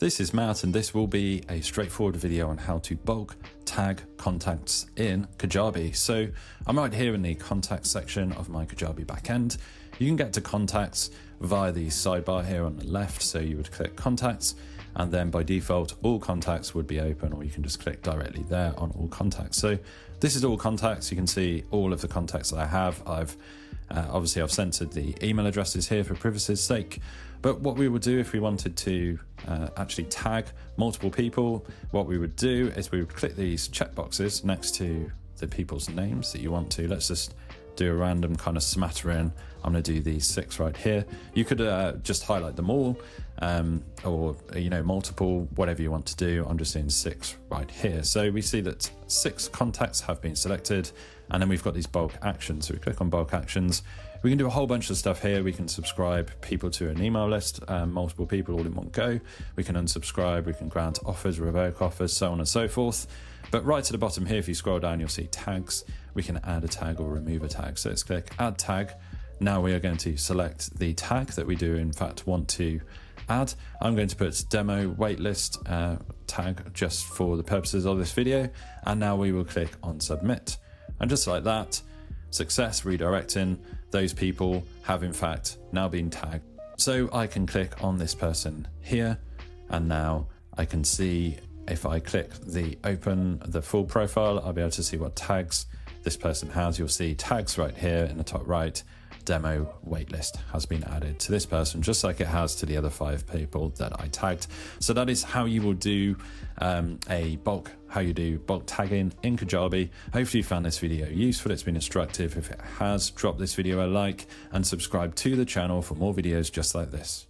This is Matt, and this will be a straightforward video on how to bulk tag contacts in Kajabi. So I'm right here in the contacts section of my Kajabi backend. You can get to contacts via the sidebar here on the left. So you would click contacts, and then by default, all contacts would be open, or you can just click directly there on all contacts. So this is all contacts. You can see all of the contacts that I have. Obviously I've censored the email addresses here for privacy's sake, but what we would do if we wanted to actually tag multiple people, what we would do is we would click these checkboxes next to the people's names that you want to. Let's just do a random kind of smattering. I'm going to do these 6 right here. You could just highlight them all, or multiple, whatever you want to do. I'm just doing 6 right here. So we see that 6 contacts have been selected, and then we've got these bulk actions. So we click on bulk actions. We can do a whole bunch of stuff here. We can subscribe people to an email list, multiple people all in one go. We can unsubscribe, we can grant offers, revoke offers, so on and so forth. But right to the bottom here, if you scroll down, you'll see tags. We can add a tag or remove a tag. So let's click add tag. Now we are going to select the tag that we do in fact want to add. I'm going to put demo waitlist tag just for the purposes of this video. And now we will click on submit. And just like that, success redirecting. Those people have in fact now been tagged. So I can click on this person here, and now I can see, if I click the full profile, I'll be able to see what tags this person has. You'll see tags right here in the top right. Demo waitlist has been added to this person, just like it has to the other 5 people that I tagged. So that is how you will do how you do bulk tagging in Kajabi. Hopefully you found this video useful. It's been instructive. If it has, drop this video a like and subscribe to the channel for more videos just like this.